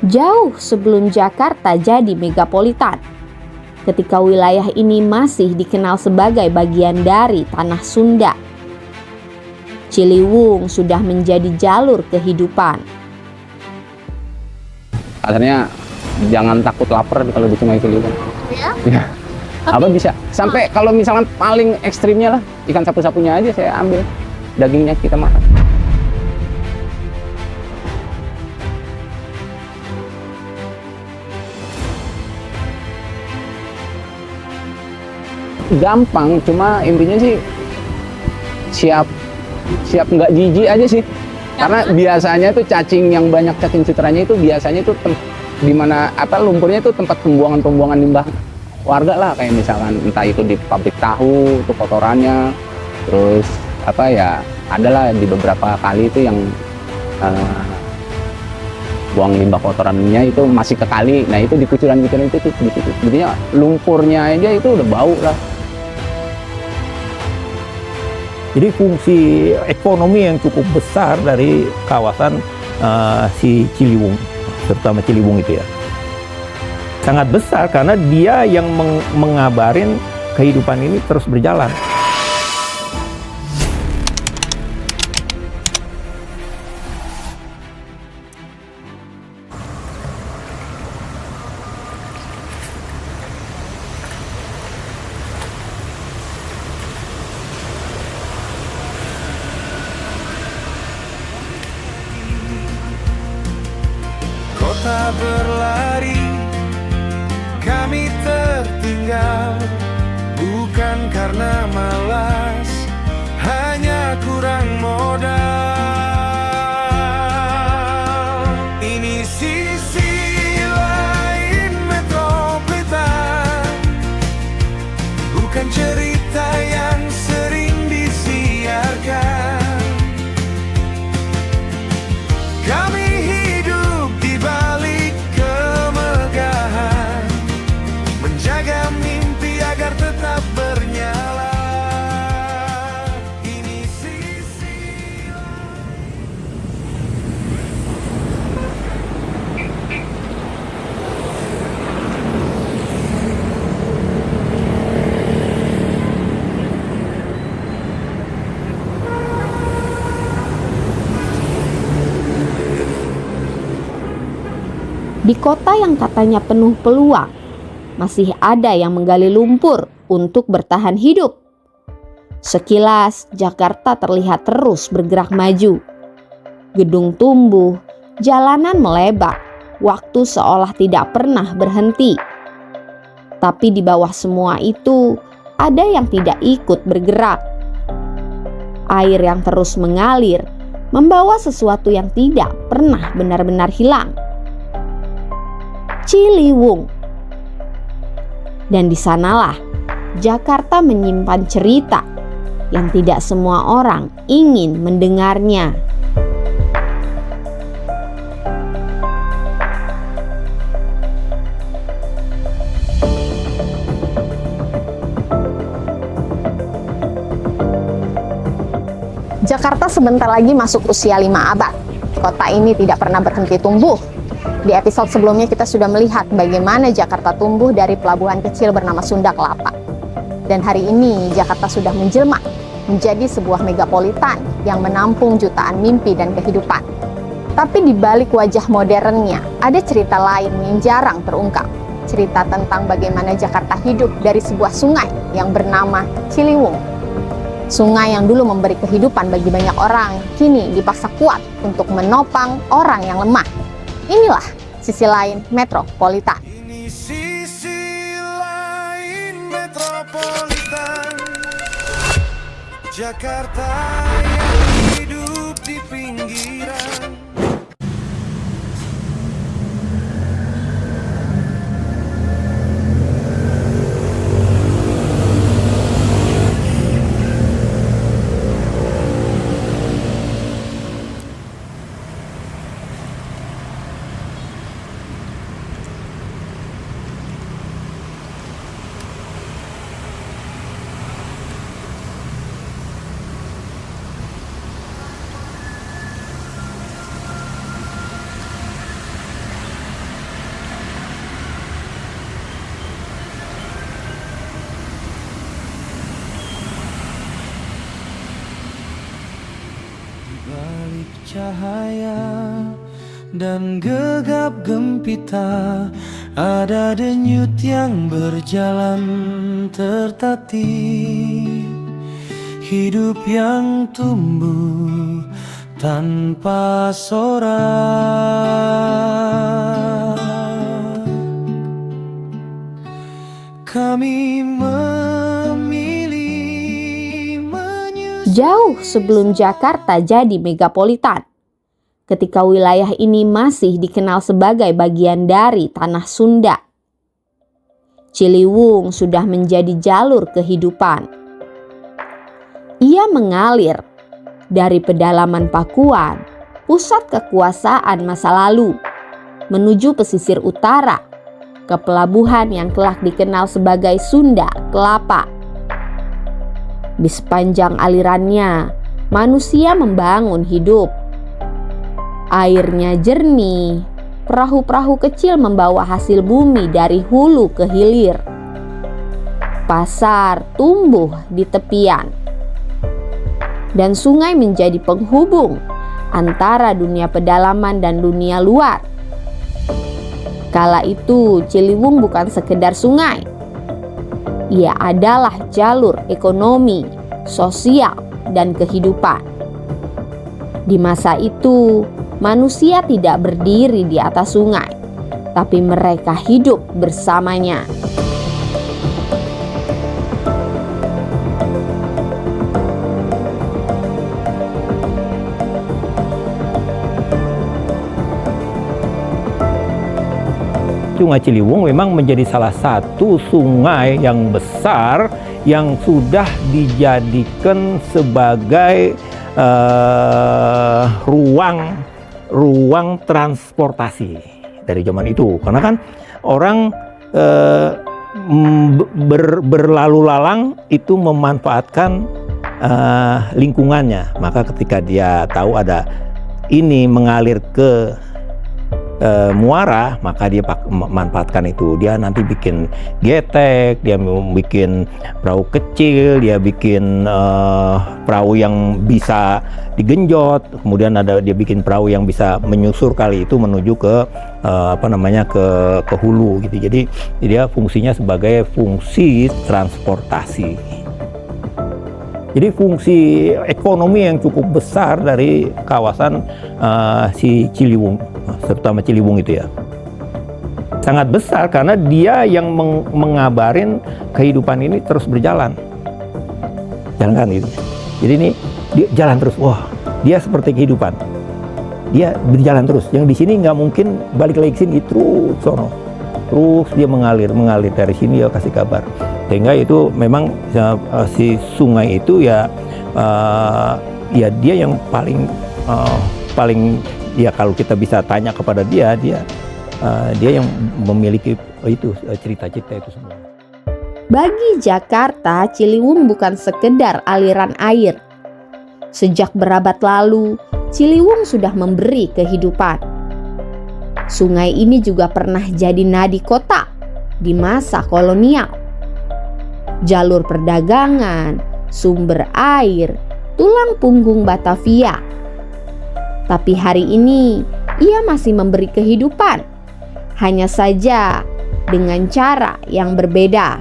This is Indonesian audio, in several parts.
jauh sebelum Jakarta jadi megapolitan. Ketika wilayah ini masih dikenal sebagai bagian dari tanah Sunda. Ciliwung sudah menjadi jalur kehidupan. Akhirnya jangan takut lapar kalau di Sungai Ciliwung. Ya. Apa bisa sampai kalau misalkan paling ekstrimnya lah ikan sapu-sapunya aja saya ambil, dagingnya kita makan. Gampang, cuma intinya sih siap nggak jijik aja sih. Karena biasanya itu cacing yang banyak cacing sutranya itu biasanya itu di mana lumpurnya itu tempat pembuangan limbah warga lah, kayak misalkan entah itu di pabrik tahu itu kotorannya, terus adalah di beberapa kali itu yang buang limbah kotorannya itu masih ke kali, nah itu di kucuran-kucuran itu jadinya lumpurnya aja itu udah bau lah. Jadi fungsi ekonomi yang cukup besar dari kawasan si Ciliwung, terutama Ciliwung itu ya, sangat besar karena dia yang mengabarin kehidupan ini terus berjalan. Kota berlari, kami tertinggal, bukan karena malas, hanya kurang modal. Ini sisi lain metropolitan, bukan cerita yang sering disiarkan. Kami hidup di balik kemegahan, menjaga mimpi agar tetap bernyala. Ini sisi Di kota yang katanya penuh peluang, masih ada yang menggali lumpur untuk bertahan hidup. Sekilas, Jakarta terlihat terus bergerak maju. Gedung tumbuh, jalanan melebar, waktu seolah tidak pernah berhenti. Tapi di bawah semua itu, ada yang tidak ikut bergerak. Air yang terus mengalir, membawa sesuatu yang tidak pernah benar-benar hilang. Ciliwung. Dan di sanalah Jakarta menyimpan cerita yang tidak semua orang ingin mendengarnya. Jakarta sebentar lagi masuk usia 5 abad. Kota ini tidak pernah berhenti tumbuh. Di episode sebelumnya kita sudah melihat bagaimana Jakarta tumbuh dari pelabuhan kecil bernama Sunda Kelapa. Dan hari ini Jakarta sudah menjelma menjadi sebuah megapolitan yang menampung jutaan mimpi dan kehidupan. Tapi di balik wajah modernnya ada cerita lain yang jarang terungkap. Cerita tentang bagaimana Jakarta hidup dari sebuah sungai yang bernama Ciliwung. Sungai yang dulu memberi kehidupan bagi banyak orang, kini dipaksa kuat untuk menopang orang yang lemah. Inilah sisi lain metropolitan. Ini sisi lain metropolitan, Jakarta yang hidup di pinggiran. cahaya dan gegap gempita, ada denyut yang berjalan tertatih, hidup yang tumbuh tanpa sorak. Kami memilih Jauh sebelum Jakarta jadi megapolitan, ketika wilayah ini masih dikenal sebagai bagian dari tanah Sunda, Ciliwung sudah menjadi jalur kehidupan. Ia mengalir dari pedalaman Pakuan, pusat kekuasaan masa lalu, menuju pesisir utara, ke pelabuhan yang kelak dikenal sebagai Sunda Kelapa. Di sepanjang alirannya, manusia membangun hidup. Airnya jernih, perahu-perahu kecil membawa hasil bumi dari hulu ke hilir. Pasar tumbuh di tepian, dan sungai menjadi penghubung antara dunia pedalaman dan dunia luar. Kala itu Ciliwung bukan sekedar sungai. Ia adalah jalur ekonomi, sosial, dan kehidupan. Di masa itu, manusia tidak berdiri di atas sungai, tapi mereka hidup bersamanya. Sungai Ciliwung memang menjadi salah satu sungai yang besar yang sudah dijadikan sebagai ruang transportasi dari zaman itu. Karena kan orang berlalu lalang itu memanfaatkan lingkungannya. Maka ketika dia tahu ada ini mengalir ke muara, maka dia manfaatkan itu. Dia nanti bikin getek, dia bikin perahu kecil, dia bikin perahu yang bisa digenjot, kemudian dia bikin perahu yang bisa menyusur kali itu menuju ke ke hulu gitu. Jadi dia fungsinya sebagai fungsi transportasi. Jadi fungsi ekonomi yang cukup besar dari kawasan si Ciliwung, terutama Ciliwung itu ya, sangat besar karena dia yang mengabarin kehidupan ini terus berjalan. Jalan kan gitu. Jadi ini dia jalan terus. Wah, dia seperti kehidupan. Dia berjalan terus. Yang di sini nggak mungkin balik lagi ke sini, terus sono. Terus dia mengalir dari sini ya kasih kabar. Sehingga itu memang si sungai itu ya dia yang paling ya kalau kita bisa tanya kepada dia yang memiliki itu cerita-cerita itu semua. Bagi Jakarta, Ciliwung bukan sekedar aliran air. Sejak berabad lalu, Ciliwung sudah memberi kehidupan. Sungai ini juga pernah jadi nadi kota di masa kolonial. Jalur perdagangan, sumber air, tulang punggung Batavia. Tapi hari ini ia masih memberi kehidupan, hanya saja dengan cara yang berbeda.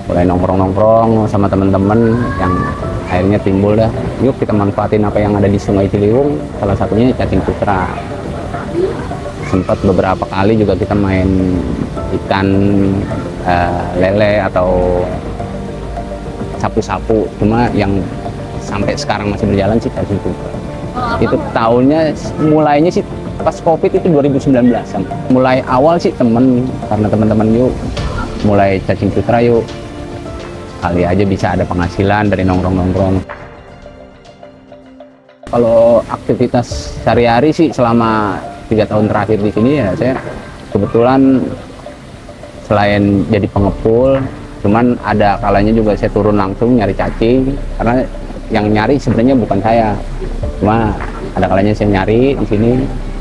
Mulai nongkrong-nongkrong sama teman-teman yang akhirnya timbul dah, yuk kita manfaatin apa yang ada di Sungai Ciliwung, salah satunya cacing sutra. Sempat beberapa kali juga kita main ikan lele atau sapu-sapu, cuma yang sampai sekarang masih berjalan sih cacing sutra. Itu tahunnya mulainya sih pas Covid itu 2019. Mulai awal sih karena teman-teman yuk mulai cacing sutra yuk. Kali aja bisa ada penghasilan dari nongkrong-nongkrong. Kalau aktivitas sehari-hari sih selama 3 tahun terakhir di sini ya saya kebetulan selain jadi pengepul, cuman ada kalanya juga saya turun langsung nyari cacing karena yang nyari sebenarnya bukan saya, cuma ada kalanya saya nyari di sini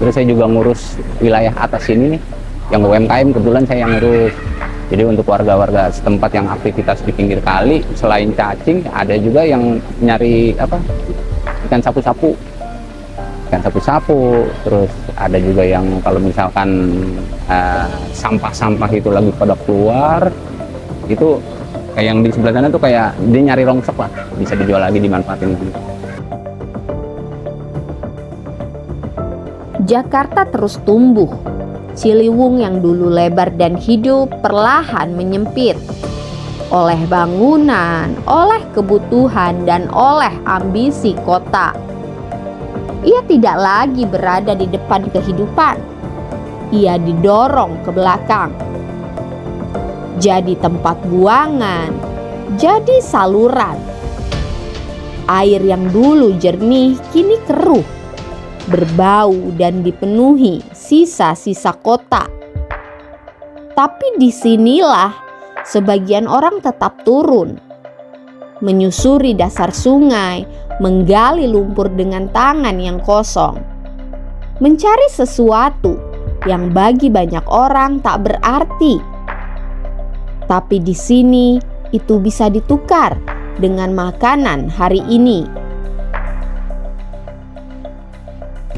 Terus saya juga ngurus wilayah atas sini nih, yang UMKM kebetulan saya yang ngurus. Jadi untuk warga-warga setempat yang aktivitas di pinggir kali, selain cacing, ada juga yang nyari ikan sapu-sapu. Ikan sapu-sapu, terus ada juga yang kalau misalkan sampah-sampah itu lagi pada keluar, itu kayak yang di sebelah sana tuh kayak dia nyari rongsok lah, bisa dijual lagi, dimanfaatin. Jakarta terus tumbuh. Ciliwung yang dulu lebar dan hidup perlahan menyempit oleh bangunan, oleh kebutuhan, dan oleh ambisi kota. Ia tidak lagi berada di depan kehidupan. Ia didorong ke belakang. Jadi tempat buangan, jadi saluran. Air yang dulu jernih kini keruh, berbau dan dipenuhi sisa-sisa kota. Tapi disinilah sebagian orang tetap turun, menyusuri dasar sungai, menggali lumpur dengan tangan yang kosong, mencari sesuatu yang bagi banyak orang tak berarti. Tapi di sini itu bisa ditukar dengan makanan hari ini.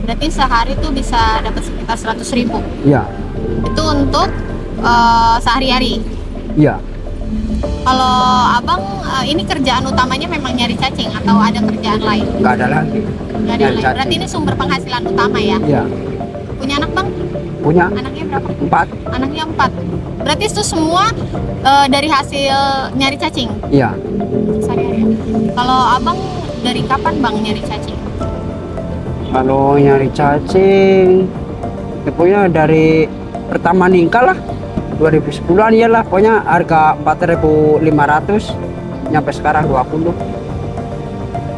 Berarti sehari tuh bisa dapat sekitar 100.000. Iya, Itu untuk sehari-hari. iya. Kalau abang ini kerjaan utamanya memang nyari cacing atau ada kerjaan lain? Nggak ada lagi. Nggak ada Nyari lain. cacing. Berarti ini sumber penghasilan utama ya? Iya, Punya anak bang? punya Anaknya berapa? 4. Anaknya 4. Berarti itu semua dari hasil nyari cacing Iya, sehari-hari. Kalau abang dari kapan bang nyari cacing? kalau nyari cacing, ya pokoknya dari pertama nikah lah, 2010-an ya lah, pokoknya harga 4.500 nyampe sekarang 20.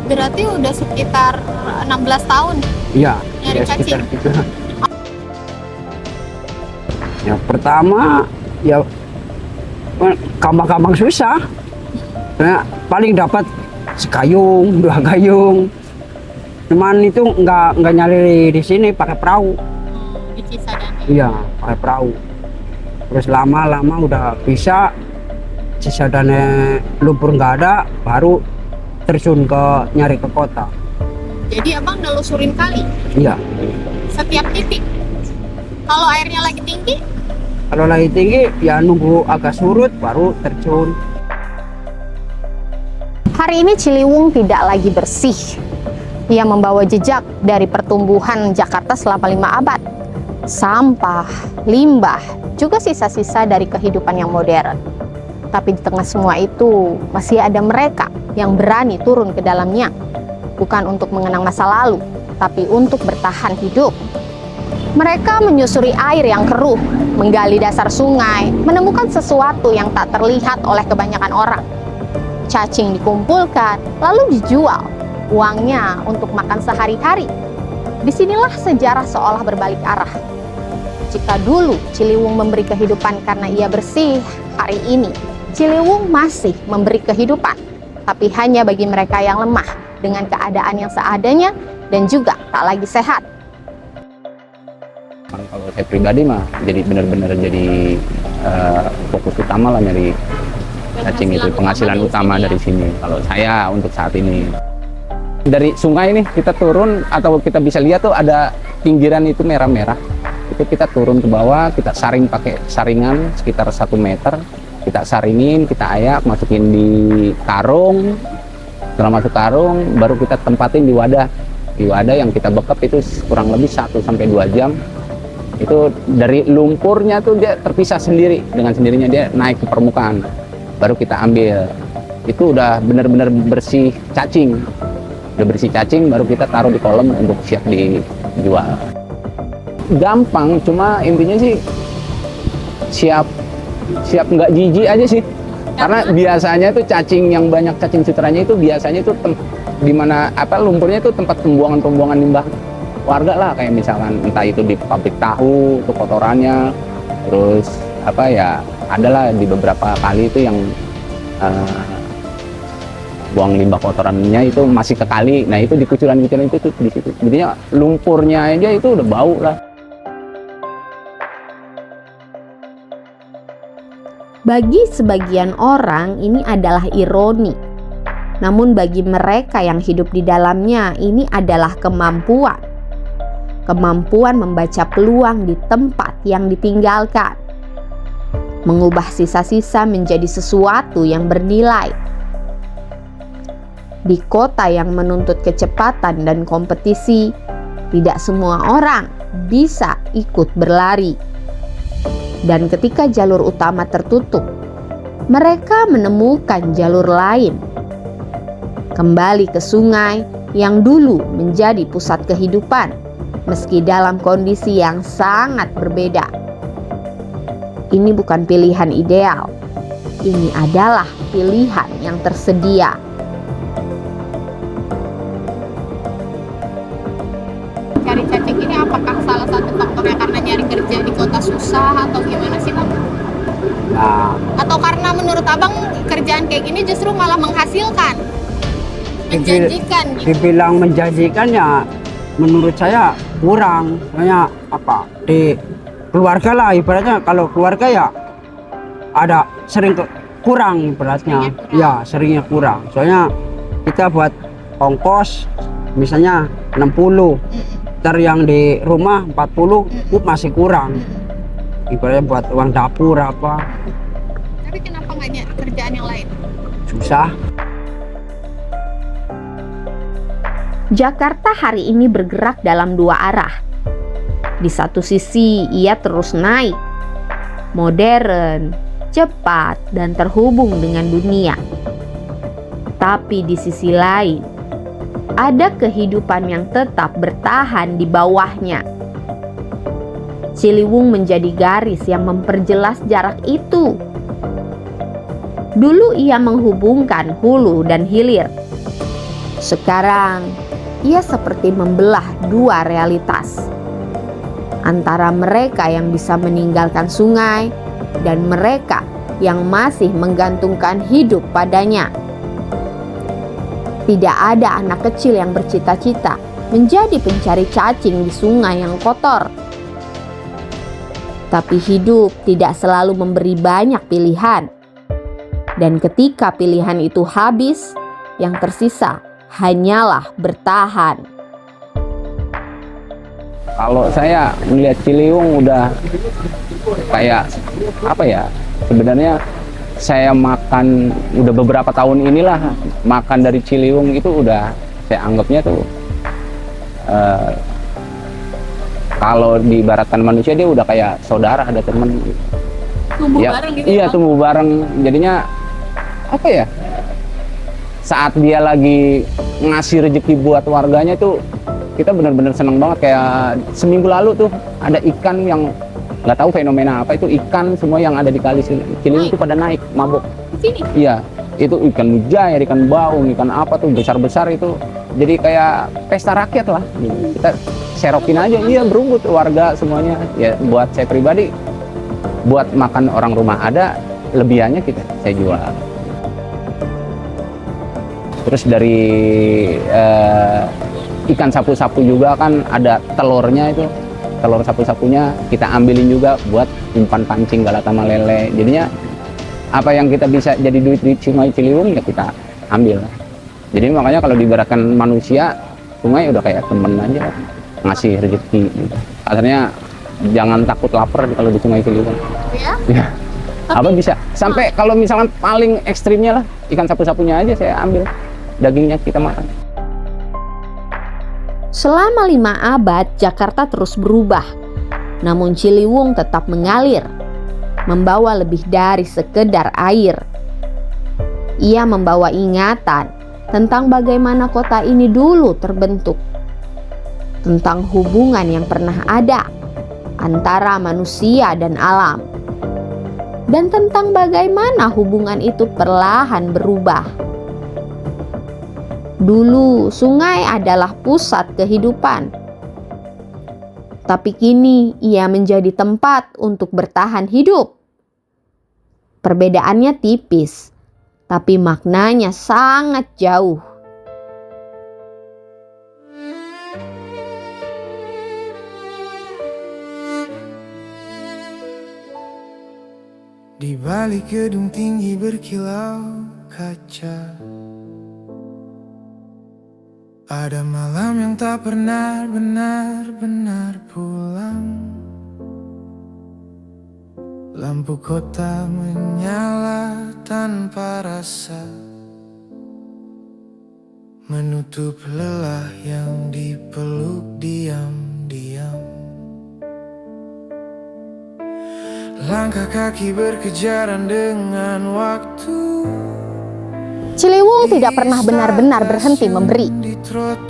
Berarti udah sekitar 16 tahun. Iya, Nyari ya cacing. sekitar gitu. Yang pertama ya gampang-gampang susah. Nah, paling dapat sekayung, 2 gayung. Cuman itu nggak nyari di sini pakai perahu. Di Cisadane. Iya, pakai perahu. Terus lama-lama udah bisa, Cisadane lumpur nggak ada, baru terjun nyari ke kota. Jadi abang nelusurin kali Iya, setiap titik. Kalau airnya lagi tinggi, kalau lagi tinggi ya nunggu agak surut baru terjun. hari ini Ciliwung tidak lagi bersih. Ia membawa jejak dari pertumbuhan Jakarta selama 5 abad. Sampah, limbah, juga sisa-sisa dari kehidupan yang modern. Tapi di tengah semua itu masih ada mereka yang berani turun ke dalamnya. Bukan untuk mengenang masa lalu, tapi untuk bertahan hidup. Mereka menyusuri air yang keruh, menggali dasar sungai, menemukan sesuatu yang tak terlihat oleh kebanyakan orang. Cacing dikumpulkan, lalu dijual. Uangnya untuk makan sehari-hari. Disinilah sejarah seolah berbalik arah. Jika dulu Ciliwung memberi kehidupan karena ia bersih, hari ini Ciliwung masih memberi kehidupan, tapi hanya bagi mereka yang lemah dengan keadaan yang seadanya dan juga tak lagi sehat. Kalau saya pribadi mah jadi benar-benar jadi fokus utama lah nyari cacing itu, penghasilan utama dari sini. Kalau saya untuk saat ini dari sungai nih kita turun atau kita bisa lihat tuh ada pinggiran itu merah-merah. Itu kita turun ke bawah, kita saring pakai saringan sekitar 1 meter. Kita saringin, kita ayak, masukin di karung. Setelah masuk karung, baru kita tempatin di wadah. Di wadah yang kita bekap itu kurang lebih 1 sampai 2 jam. Itu dari lumpurnya tuh dia terpisah sendiri, dengan sendirinya dia naik ke permukaan. Baru kita ambil. Itu udah benar-benar bersih cacing. Udah bersih cacing, baru kita taruh di kolam untuk siap dijual. Gampang, cuma intinya sih siap nggak jijik aja sih. Karena biasanya tuh cacing yang banyak cacing sutranya itu biasanya itu di mana lumpurnya itu tempat pembuangan limbah warga lah, kayak misalkan entah itu di pabrik tahu itu kotorannya, terus adalah di beberapa kali itu yang buang limbah kotorannya itu masih ke kali. Nah itu di kucuran-kucuran itu tuh di situ. Jadinya lumpurnya aja itu udah bau lah. Bagi sebagian orang ini adalah ironi. Namun bagi mereka yang hidup di dalamnya ini adalah kemampuan. Kemampuan membaca peluang di tempat yang ditinggalkan. Mengubah sisa-sisa menjadi sesuatu yang bernilai. Di kota yang menuntut kecepatan dan kompetisi, tidak semua orang bisa ikut berlari. Dan ketika jalur utama tertutup, mereka menemukan jalur lain. Kembali ke sungai yang dulu menjadi pusat kehidupan, meski dalam kondisi yang sangat berbeda. Ini bukan pilihan ideal, ini adalah pilihan yang tersedia. Cari cacing ini apakah salah satu faktornya karena nyari kerja di kota susah atau gimana sih Bang? Nah, Atau karena menurut Abang kerjaan kayak gini justru malah menghasilkan? Menjanjikan gitu? dibilang menjanjikan ya menurut saya kurang. Soalnya apa, di keluarga lah ibaratnya, kalau keluarga ya ada sering kurang ibaratnya. Ya seringnya kurang, soalnya kita buat ongkos misalnya 60, ntar yang di rumah 40 masih kurang, ibaratnya buat uang dapur apa. Tapi kenapa nggak nyari kerjaan yang lain? Susah. Jakarta hari ini bergerak dalam dua arah. Di satu sisi ia terus naik, modern, cepat, dan terhubung dengan dunia. Tapi di sisi lain, ada kehidupan yang tetap bertahan di bawahnya. Ciliwung menjadi garis yang memperjelas jarak itu. Dulu ia menghubungkan hulu dan hilir. Sekarang, ia seperti membelah dua realitas. Antara mereka yang bisa meninggalkan sungai dan mereka yang masih menggantungkan hidup padanya. Tidak ada anak kecil yang bercita-cita menjadi pencari cacing di sungai yang kotor. Tapi hidup tidak selalu memberi banyak pilihan. Dan ketika pilihan itu habis, yang tersisa hanyalah bertahan. Kalau saya melihat Ciliwung udah kayak apa ya, sebenarnya saya makan udah beberapa tahun inilah makan dari Ciliwung itu udah saya anggapnya tuh kalau diibaratkan manusia dia udah kayak saudara, ada temen. Tumbuh Ya, bareng gitu iya, ya, Bang? tumbuh bareng. Jadinya apa ya, saat dia lagi ngasih rezeki buat warganya tuh kita benar-benar seneng banget. Kayak seminggu lalu tuh ada ikan yang nggak tahu fenomena apa, itu ikan semua yang ada di kali Ciliwung itu pada naik mabuk. Di sini? Iya, itu ikan mujair, ikan baung, ikan apa tuh besar-besar itu. Jadi kayak pesta rakyat lah. Kita serokin aja, iya berumbut warga semuanya. Ya buat saya pribadi, buat makan orang rumah ada, lebihannya saya jual. Terus dari ikan sapu-sapu juga kan ada telurnya itu. Telur sapu-sapunya kita ambilin juga buat umpan pancing galata malele. Jadinya apa yang kita bisa jadi duit di Sungai Ciliwung ya kita ambil. Jadi makanya kalau diibaratkan manusia, sungai udah kayak temen aja, ngasih rezeki gitu. Akhirnya jangan takut lapar kalau di Sungai Ciliwung. Ya? Ya. Apa bisa sampai kalau misalkan paling ekstrimnya lah ikan sapu-sapunya aja saya ambil, dagingnya kita makan. Selama 5 abad, Jakarta terus berubah. Namun Ciliwung tetap mengalir, membawa lebih dari sekedar air. Ia membawa ingatan tentang bagaimana kota ini dulu terbentuk, tentang hubungan yang pernah ada antara manusia dan alam, dan tentang bagaimana hubungan itu perlahan berubah. Dulu sungai adalah pusat kehidupan, tapi kini ia menjadi tempat untuk bertahan hidup. Perbedaannya tipis, tapi maknanya sangat jauh. Di balik gedung tinggi berkilau kaca, ada malam yang tak pernah benar-benar pulang. Lampu kota menyala tanpa rasa, menutup lelah yang dipeluk diam-diam. Langkah kaki berkejaran dengan waktu. Ciliwung tidak pernah benar-benar berhenti memberi.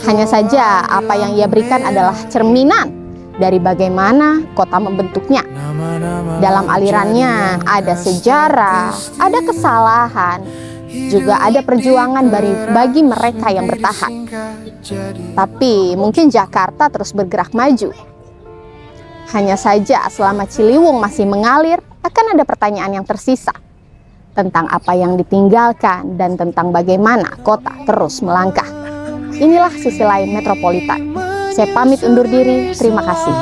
Hanya saja apa yang ia berikan adalah cerminan dari bagaimana kota membentuknya. Dalam alirannya ada sejarah, ada kesalahan, juga ada perjuangan bagi mereka yang bertahan. Tapi mungkin Jakarta terus bergerak maju. Hanya saja selama Ciliwung masih mengalir, akan ada pertanyaan yang tersisa tentang apa yang ditinggalkan dan tentang bagaimana kota terus melangkah. Inilah sisi lain metropolitan. Saya pamit undur diri, terima kasih.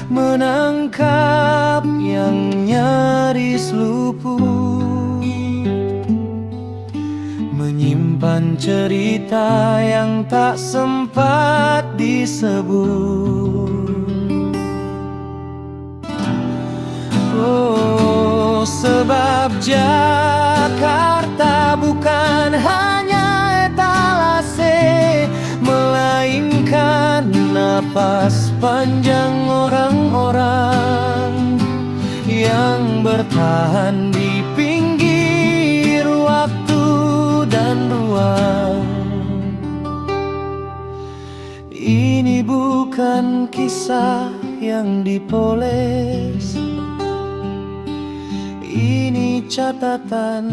Menangkap yang nyaris luput, menyimpan cerita yang tak sempat disebut. Oh, sebab Jakarta bukan hanya etalase, melainkan napas panjang orang-orang yang bertahan di pinggir waktu dan ruang. Ini bukan kisah yang dipoles, ini catatan